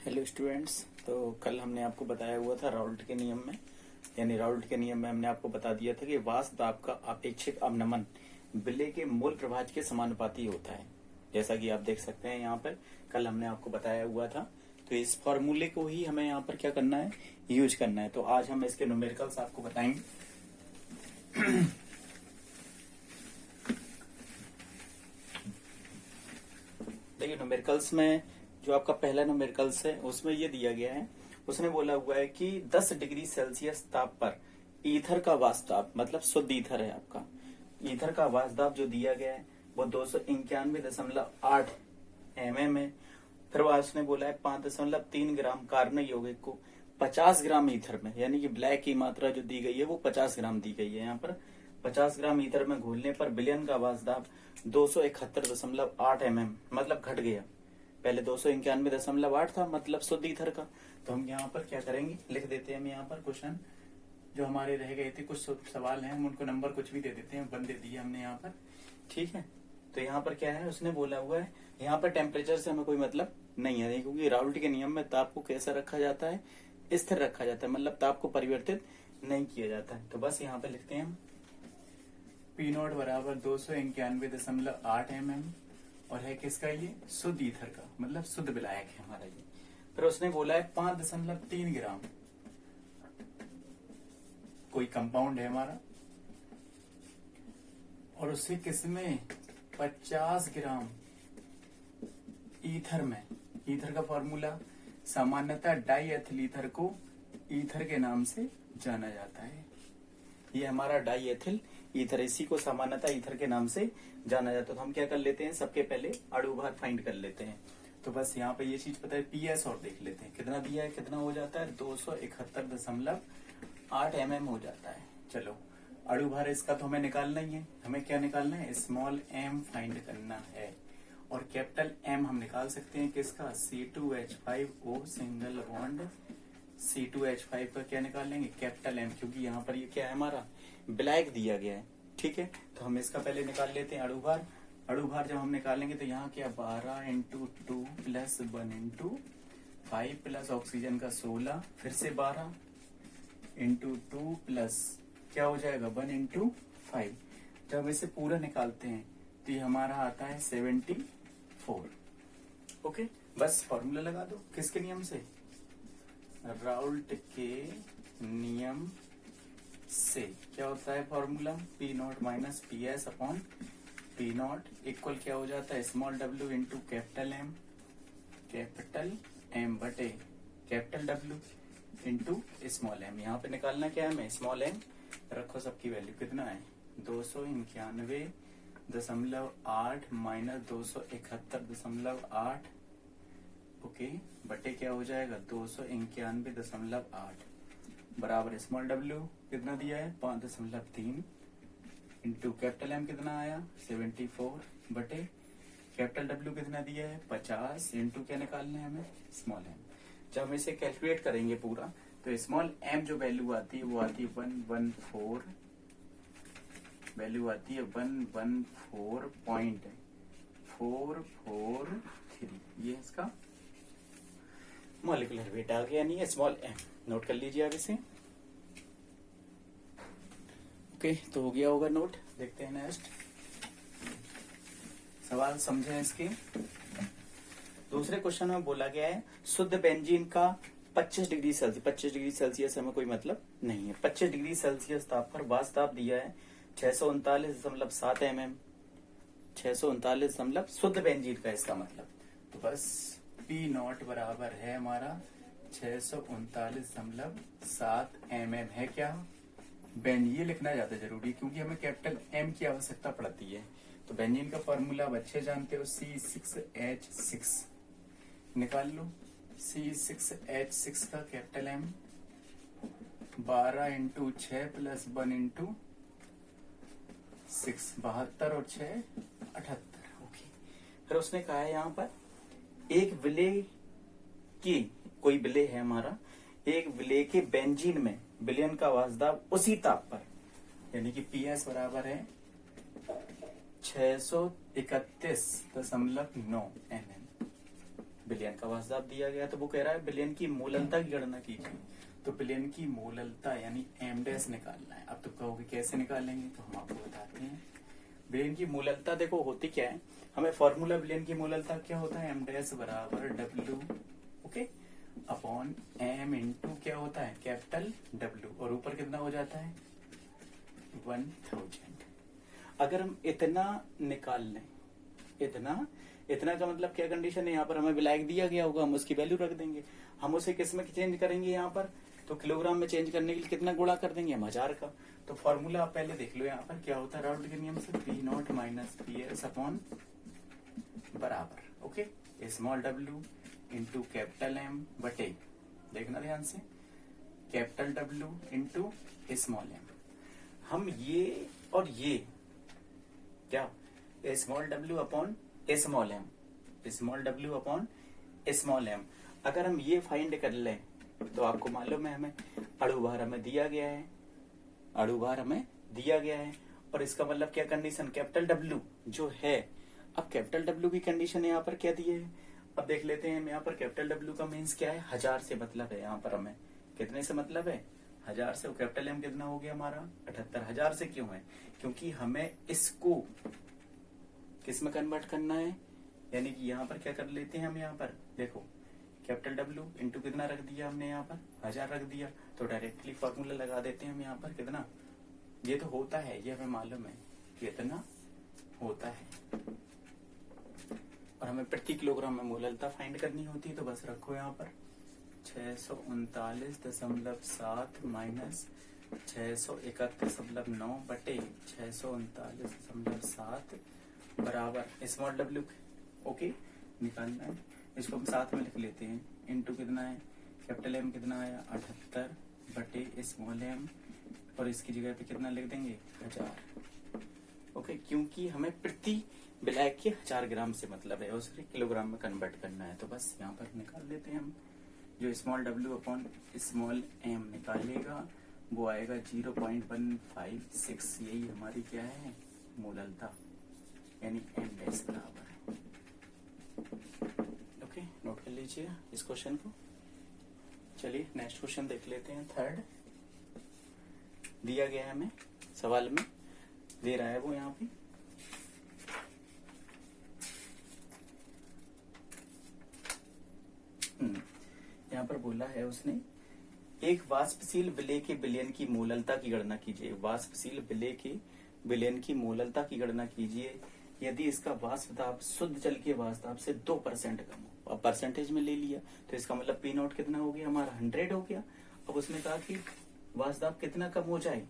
Hello students. तो कल हमने आपको बताया हुआ था राउल्ट के नियम में, यानी राउल्ट के नियम में हमने आपको बता दिया था कि वाष्प दाब का अपेक्षित अवनमन विलेय के मूल प्रभाज के समानुपाती होता है। जैसा कि आप देख सकते हैं यहाँ पर कल हमने आपको बताया हुआ था। तो इस फॉर्मूले को ही हमें यहाँ पर क्या करना है, यूज करना है। तो आज हम इसके न्यूमेरिकल्स आपको बताएंगे। देखिए न्यूमेरिकल्स में जो आपका पहला न्यूमेरिकल्स है उसमें ये दिया गया है, उसने बोला हुआ है कि 10 डिग्री सेल्सियस ताप पर ईथर का वाष्प दाब, मतलब शुद्ध ईथर है आपका, ईथर का वाष्प दाब जो दिया गया है वो 291.8 mm है। फिर उसने बोला है 5.3 ग्राम कार्बन यौगिक को 50 ग्राम ईथर में, यानी कि ब्लैक की मात्रा जो दी गई है वो 50 ग्राम दी गई है। यहाँ पर 50 ग्राम ईथर में घोलने पर विलयन का वाष्प दाब 271.8 mm, मतलब घट गया। पहले 291.8 था, मतलब शुद्ध ईथर का। तो हम यहाँ पर क्या करेंगे, लिख देते हैं हम यहाँ पर क्वेश्चन जो हमारे रह गए थे, कुछ सवाल हैं हम उनको नंबर कुछ भी दे देते हैं, 1 दे दिया हमने यहाँ पर, ठीक है। तो यहाँ पर क्या है, उसने बोला हुआ है यहाँ पर टेम्परेचर से हमें कोई मतलब नहीं है, क्योंकि राउल्ट के नियम में ताप को कैसा रखा जाता है, स्थिर रखा जाता है, मतलब ताप को परिवर्तित नहीं किया जाता है। तो बस यहाँ पे लिखते हैं हम P0 बराबर 291.8 mm और है किसका, ये शुद्ध ईथर का, मतलब शुद्ध विलायक है हमारा ये। फिर उसने बोला है 5.3 ग्राम कोई कंपाउंड है हमारा, और उसे किसमें 50 ग्राम ईथर में। ईथर का फॉर्मूला सामान्यतः डाई एथिल ईथर को ईथर के नाम से जाना जाता है। ये हमारा डाई एथिल ईथर, इसी को सामान्यतः ईथर के नाम से जाना जाता है। तो हम क्या कर लेते हैं, सबके पहले अणु भार फाइंड कर लेते हैं। तो बस यहाँ पे ये चीज पता है, पीएस और देख लेते हैं कितना दिया है, कितना हो जाता है 271.8 mm हो जाता है। चलो अणु भार इसका तो हमें निकालना ही है, हमें क्या निकालना है, स्मॉल m फाइंड करना है। और कैपिटल M हम निकाल सकते हैं किसका, C2H5O सिंगल बॉन्ड C2H5 का क्या निकाल लेंगे, कैपिटल M, क्योंकि यहाँ पर ये क्या है हमारा ब्लैक दिया गया है, ठीक है। तो हम इसका पहले निकाल लेते हैं अणु भार। अणु भार जब हम निकालेंगे तो यहाँ क्या 12 × 2 प्लस 1 × 5 प्लस ऑक्सीजन का 16, फिर से 12 × 2 प्लस क्या हो जाएगा 1 × 5। जब इसे पूरा निकालते हैं तो ये हमारा आता है 74। ओके, बस फॉर्मूला लगा दो, किसके नियम से, राउल्ट के नियम से। क्या होता है formula, P0 minus PS upon P0 equal क्या हो जाता है, small w into capital M बटे capital W into small m। यहाँ पे निकालना क्या है हमें, स्मॉल m रखो, सबकी वैल्यू कितना है 291.8 माइनस 271.8, ओके, बटे क्या हो जाएगा 291.8 बराबर स्मॉल w कितना दिया है 5.3 इंटू कैपिटल M कितना आया 74 बटे कैपिटल W कितना दिया है 50 इंटू क्या निकालना है हमें, स्मॉल m। जब हम इसे कैलकुलेट करेंगे पूरा तो स्मॉल m जो वैल्यू आती है वो आती है 114, वैल्यू आती है 114.443, ये इसका मॉलिक्यूलर वेट आ गया, यानी स्मॉल m। नोट कर लीजिए आप इसे। ओके, तो हो गया होगा नोट। देखते हैं नेक्स्ट सवाल, समझें इसके। दूसरे क्वेश्चन में बोला गया है शुद्ध बेंजीन का 25 डिग्री सेल्सियस हमें कोई मतलब नहीं है। 25 डिग्री सेल्सियस ताप पर वाष्प दाब दिया है 639.7 mm, 639 शुद्ध बेंजीन का, इसका मतलब। तो बस P0 बराबर है हमारा 639.7 mm है क्या, बेंजीन। ये लिखना ज्यादा जरूरी क्योंकि हमें कैपिटल M की आवश्यकता पड़ती है। तो बेंजीन का फॉर्मूला आप अच्छे जानते हो, C6H6 निकाल लो। C6H6 का कैपिटल M 12 × 6 प्लस 1 × 6, 72 और 6 78, ओके। फिर उसने कहा है यहाँ पर एक विलेय की, कोई विलेय है हमारा, एक विलेय के बेंजीन में विलयन का वाष्प दाब उसी ताप पर, यानी कि PS बराबर है 631.9 mm, विलयन का वास्तव दिया गया, तो वो कह रहा है विलयन की मोललता की गणना कीजिए। तो विलयन की मोललता यानी एम डैश निकालना है। अब तो कहोगे कैसे निकालेंगे, तो हम आपको बताते हैं। विलयन की मोललता देखो होती क्या है, हमें फॉर्मूला विलयन की मोललता क्या होता है, एम डैश बराबर W, okay, upon M into क्या होता है, कैपिटल डब्ल्यू, और ऊपर कितना हो जाता है 1000। अगर हम इतना निकाल लें, इतना इतना का मतलब क्या कंडीशन है, यहाँ पर हमें विलायक दिया गया होगा, हम उसकी वैल्यू रख देंगे। हम उसे किस में चेंज करेंगे, यहाँ पर तो किलोग्राम में चेंज करने के लिए कितना गुणा कर देंगे हम, 1000 का। तो फॉर्मूला आप पहले देख लो, यहाँ पर क्या होता है राउट के नियम से, P naught minus P S upon बराबर, okay, small W into capital M बटे, देखना ध्यान से, capital W into small M. हम ये और ये क्या, small W upon small M, small W upon small M, अगर हम ये फाइंड कर लें तो आपको मालूम है हमें अणुभार हमें दिया गया है, अणुभार हमें दिया गया है, और इसका मतलब क्या कंडीशन, कैपिटल डब्ल्यू जो है। अब कैपिटल डब्ल्यू की कंडीशन यहाँ पर क्या दी है, अब देख लेते हैं। यहाँ पर कैपिटल डब्ल्यू का मीन्स क्या है, 1000 से मतलब है, यहाँ पर हमें कितने से मतलब है, 1000 से। कैपिटल एम कितना हो गया हमारा 78000 से, क्यों है, क्योंकि हमें इसको किस में कन्वर्ट करना है, यानी कि यहाँ पर क्या कर लेते हैं हम, यहाँ पर देखो कैपिटल डब्ल्यू इंटू कितना रख दिया हमने, यहाँ पर 1000 रख दिया, तो डायरेक्टली फॉर्मूला लगा देते हैं हम यहाँ पर, कितना ये तो होता है, ये हमें मालूम है कितना होता है, और हमें प्रति किलोग्राम में मोललता फाइंड करनी होती है। तो बस रखो यहाँ पर 639.7 माइनस 631.9 बटे 639.7 बराबर स्मॉल डब्ल्यू, ओके, निकालना है। इसको हम साथ में लिख लेते हैं, इनटू कितना है, कैपिटल एम कितना आया 78 बटे स्मॉल एम, और इसकी जगह पे कितना लिख देंगे 1000, ओके, क्योंकि हमें प्रति विलायक के 1000 ग्राम से मतलब है, उसे किलोग्राम में कन्वर्ट करना है। तो बस यहाँ पर निकाल लेते हैं हम, जो small W upon small M निकालेगा वो आएगा 0.156, यही हमारी क्या है मोललता, यानी एम डैश बराबर है। ओके, नोट कर लीजिए इस क्वेश्चन को। चलिए नेक्स्ट क्वेश्चन देख लेते हैं। थर्ड दिया गया है हमें, सवाल में दे रहा है वो यहाँ पे, यहाँ पर बोला है उसने, एक वाष्पशील विलेय के विलयन की मोललता की गणना कीजिए। वाष्पशील विलेय के विलयन की मोललता की गणना कीजिए यदि इसका वाष्प दाब शुद्ध जल के वाष्प दाब से 2% कम हो। अब परसेंटेज में ले लिया तो इसका मतलब पी नॉट कितना हो गया हमारा 100 हो गया। अब उसने कहा कि वाष्प दाब कितना कम हो जाए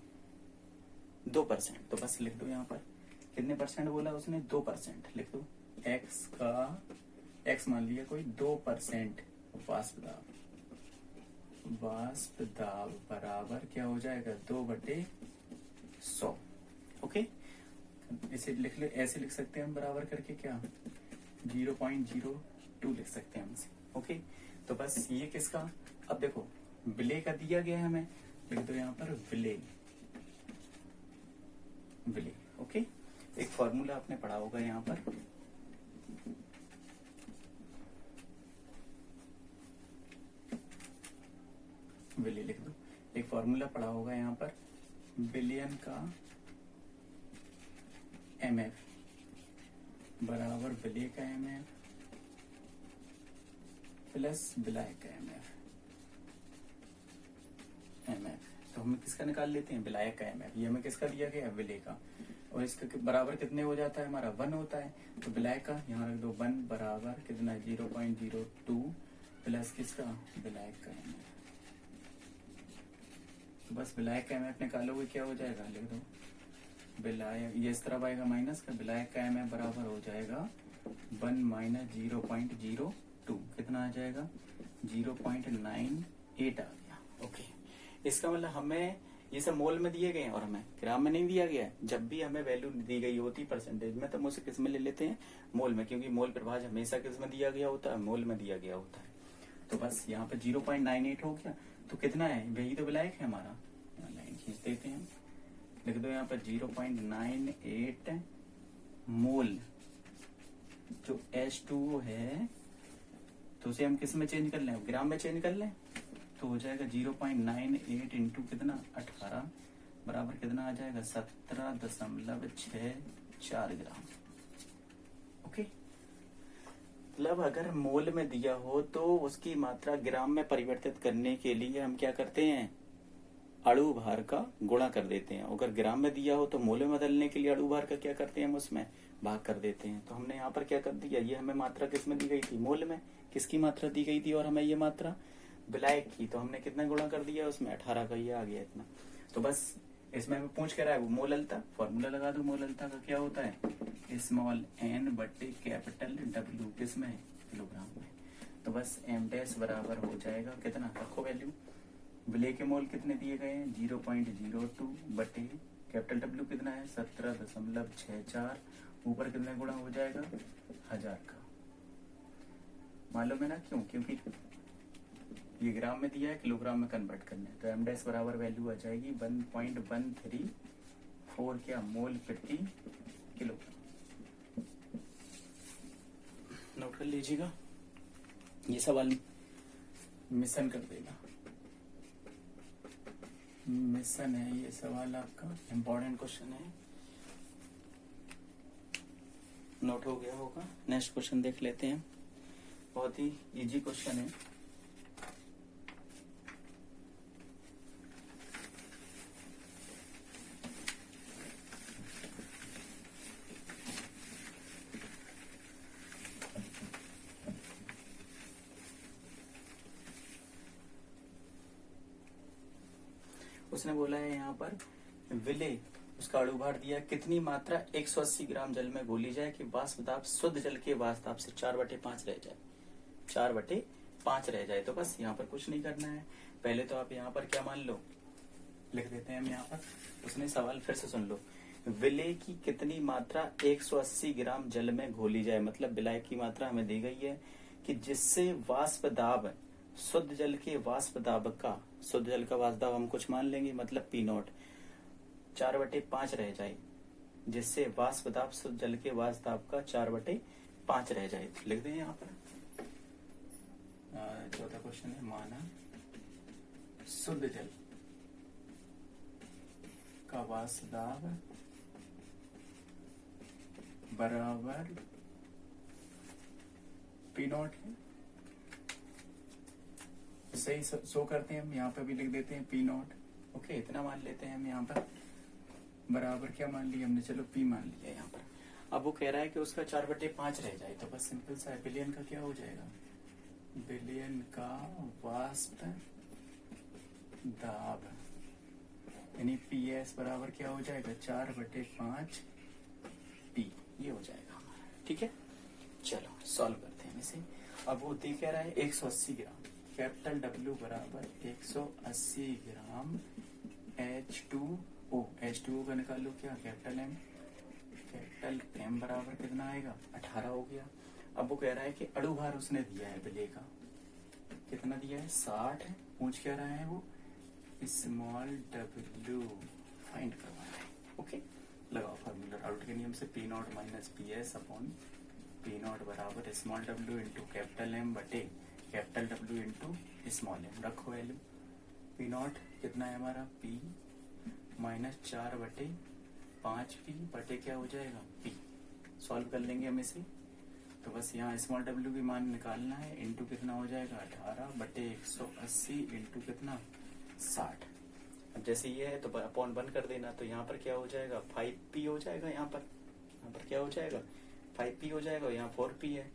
2%, तो बस लिख दो यहाँ पर कितने परसेंट बोला उसने 2%, लिख दो एक्स का, एक्स मान लिया कोई 2% वाष्प दाब बराबर क्या हो जाएगा 2/100, ओके। इसे लिख ले, ऐसे लिख सकते हैं हम बराबर करके क्या 0.02 लिख सकते हैं हमसे, ओके। तो बस ये किसका, अब देखो विलेय का दिया गया है हमें, लिख दो यहाँ पर विलेय, विलेय, ओके। एक फॉर्मूला आपने पढ़ा होगा यहाँ पर, विलेय लिख दो, एक फॉर्मूला पढ़ा होगा यहाँ पर, विलयन का एमएफ बराबर विलेय का एमएफ प्लस विलायक का एमएफ। तो हम किसका निकाल लेते हैं विलायक का एमएफ, ये हमें किसका दिया गया विलेय का, और इसका बराबर कितने हो जाता है हमारा 1 होता है। तो विलायक का यहाँ रख दो 1 बराबर कितना 0.02 प्लस किसका विलायक का एमएफ। तो बस विलायक का एमएफ निकालोगे क्या हो जाएगा, लिख दो विलायक, ये इस तरफ आएगा माइनस का, विलायक का एमएफ बराबर हो जाएगा 1 माइनस 0.02, कितना आ जाएगा 0.98 आ गया, ओके। इसका मतलब हमें ये सब मोल में दिए गए हैं और हमें ग्राम में नहीं दिया गया है। जब भी हमें वैल्यू दी गई होती परसेंटेज में तो हम उसे किस में ले लेते हैं मोल में, क्योंकि मोल प्रभाज हमेशा किस में दिया गया होता है, मोल में दिया गया होता है। तो बस यहाँ पे 0.98 हो गया, तो कितना है वही तो विलायक है हमारा, लाइन खींच देते हैं, लिख दो यहाँ पर 0.98 मोल जो H2O है तो उसे हम किस में चेंज कर लें, ग्राम में चेंज कर लें, तो हो जाएगा 0.98 इंटू कितना 18 बराबर कितना आ जाएगा 17.64 ग्राम। ओके, मतलब अगर मोल में दिया हो तो उसकी मात्रा ग्राम में परिवर्तित करने के लिए हम क्या करते हैं, अणु भार का गुणा कर देते हैं। अगर ग्राम में दिया हो तो मोल में बदलने के लिए अणु भार का क्या करते हैं, हम उसमें भाग कर देते हैं। तो हमने यहाँ पर क्या कर दिया, ये हमें मात्रा किस में दी गई थी, मोल में। किसकी मात्रा दी गई थी और हमें ये मात्रा विलायक की, तो हमने कितना गुणा कर दिया उसमें, 18 का, ये आ गया इतना। तो बस इसमें हमें पूछ कर रहा है वो मोललता, फॉर्मूला लगा दो। मोललता का क्या होता है, स्मॉल n बटे कैपिटल W, किसमें, किलोग्राम में। तो बस m डैश बराबर हो जाएगा कितना, रखो वैल्यू, विलेय के मोल कितने दिए गए हैं 0.02 बटे कैपिटल W कितना है 17.64, ऊपर कितने गुणा हो जाएगा 1000 का। मालूम है ना क्यों, क्योंकि ये ग्राम में दिया है, किलोग्राम में कन्वर्ट करना है। तो m डैश बराबर वैल्यू आ जाएगी 1.134 क्या मोल प्रति किलोग्राम। नोट कर लीजिएगा, ये सवाल मिशन कर देना, मिशन है ये सवाल आपका, इम्पोर्टेंट क्वेश्चन है, नोट हो गया होगा। नेक्स्ट क्वेश्चन देख लेते हैं, बहुत ही इजी क्वेश्चन है। उसने बोला है यहाँ पर विलेय, उसका अणु भार दिया है, कितनी मात्रा 180 ग्राम जल में घोली जाए कि वाष्प दाब शुद्ध जल के वाष्प दाब से 4/5 रह जाए, 4/5 रह जाए। तो बस यहाँ पर कुछ नहीं करना है, पहले तो आप यहाँ पर क्या मान लो, लिख देते हैं हम यहाँ पर। उसने सवाल फिर से सुन लो, विलेय की कितनी मात्रा 180 ग्राम जल में घोली जाए, मतलब विलाय की मात्रा हमें दी गई है कि जिससे वाष्प दाब शुद्ध जल के वाष्प दाब का, शुद्ध जल का वाष्प दाब हम कुछ मान लेंगे, मतलब P0 4/5 रह जाए, जिससे वाष्प दाब शुद्ध जल के वाष्प दाब का 4/5 रह जाए। तो लिख दें यहाँ पर। चौथा क्वेश्चन है, माना शुद्ध जल का वाष्प दाब बराबर P0 है, सही शो करते हैं हम, यहाँ पे भी लिख देते हैं P0। ओके, इतना मान लेते हैं हम यहाँ पर, बराबर क्या मान लिया हमने, चलो P मान लिया यहाँ पर। अब वो कह रहा है कि उसका 4/5 रह जाए, तो बस सिंपल सा विलेय का क्या हो जाएगा, विलेय का वाष्प दाब यानी PS बराबर क्या हो जाएगा 4/5 P, ये हो जाएगा हमारा। ठीक है, चलो सॉल्व करते हैं इसे। अब वो दे कह रहा है 180 ग्राम, कैपिटल W बराबर 180 ग्राम H2O, H2O का निकाल लो क्या, कैपिटल M, कैपिटल M बराबर कितना आएगा 18 हो गया। अब वो कह रहा है कि अणु भार उसने दिया है विलेय का, कितना दिया है 60 है, पूछ क्या रहा है वो, स्मॉल w फाइंड करवा रहा है। ओके, लगाओ फार्मूला, राउट के नियम से P0 minus PS upon P0 बराबर small w into capital M बटे capital W into small m, रखो वैल्यू। P0 कितना है हमारा P माइनस 4/5P बटे क्या हो जाएगा P, सॉल्व कर लेंगे हम इसे। तो बस यहाँ स्मॉल w की मान निकालना है, इंटू कितना हो जाएगा 18 बटे 180 इंटू कितना 60। अब जैसे ये है तो अपॉन 1 कर देना, तो यहाँ पर क्या हो जाएगा 5P हो जाएगा, यहाँ पर क्या हो जाएगा 5P हो जाएगा, यहाँ 4P है,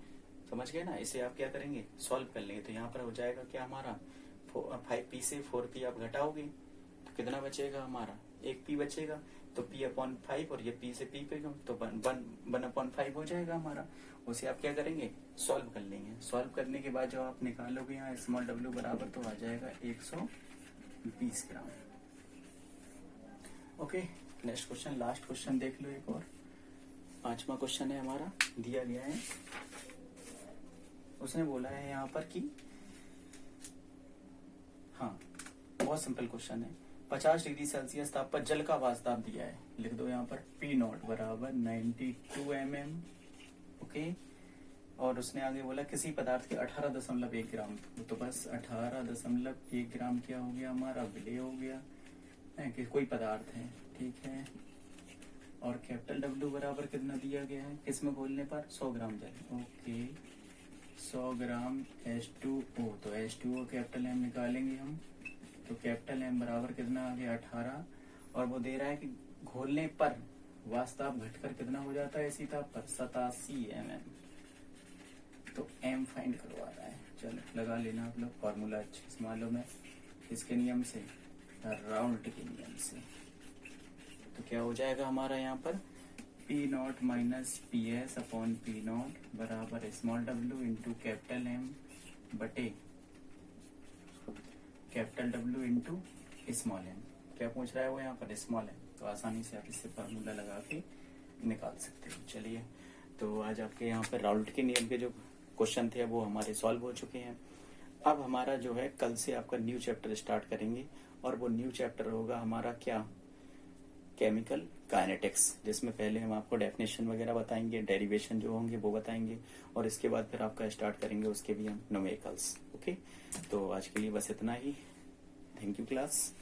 समझ गए ना। इसे आप क्या करेंगे, सॉल्व कर लेंगे। तो यहाँ पर हो जाएगा क्या हमारा 5P से 4P आप घटाओगे तो कितना बचेगा हमारा, 1P बचेगा। तो P/5 और ये P से P पे तो 1/5 हो जाएगा हमारा। उसे आप क्या करेंगे, सॉल्व कर लेंगे। सॉल्व करने के बाद जो आप निकालोगे यहाँ स्मॉल w बराबर तो आ जाएगा 120 gram. Okay, next question, last question देख लो एक और, 5वां क्वेश्चन है हमारा, दिया गया है। उसने बोला है यहाँ पर कि हाँ, बहुत सिंपल क्वेश्चन है, 50 डिग्री सेल्सियस ताप पर जल का वाष्प दाब दिया है। लिख दो यहाँ पर P0 बराबर 92 mm। ओके, और उसने आगे बोला किसी पदार्थ के 18.1 ग्राम, तो बस 18.1 ग्राम क्या हो गया हमारा, विलेय हो गया है कि कोई पदार्थ है, ठीक है। और कैपिटल डब्ल्यू बराबर कितना दिया गया है किसमें घोलने पर, 100 ग्राम जल, ओके 100 ग्राम H2O, तो H2O कैपिटल एम निकालेंगे हम, तो कैपिटल एम बराबर कितना आ गया 18, और वो दे रहा है कि घोलने पर वास्ताप घटकर कितना हो जाता है इसी ताप पर, 87 mm, तो एम फाइंड करवा रहा है। चलो लगा लेना आप लोग, फॉर्मूला अच्छे से मालूम है, किसके नियम से, राउल्ट के नियम से। तो क्या हो जाएगा हमारा यहाँ पर, P0 minus PS upon P0 बराबर small w into capital M बटे capital W into small m. क्या पूछ रहा है वो यहाँ पर, स्मॉल एम, तो आसानी से आप इससे फार्मूला लगा के निकाल सकते हो। चलिए, तो आज आपके यहाँ पर राउल्ट के नियम के जो क्वेश्चन थे वो हमारे सॉल्व हो चुके हैं। अब हमारा जो है कल से आपका न्यू चैप्टर स्टार्ट करेंगे, और वो न्यू चैप्टर होगा हमारा क्या, केमिकल काइनेटिक्स, जिसमें पहले हम आपको डेफिनेशन वगैरह बताएंगे, डेरिवेशन जो होंगे वो बताएंगे, और इसके बाद फिर आपका स्टार्ट करेंगे उसके भी हम न्यूमेरिकल्स। ओके, तो आज के लिए बस इतना ही। Thank you class.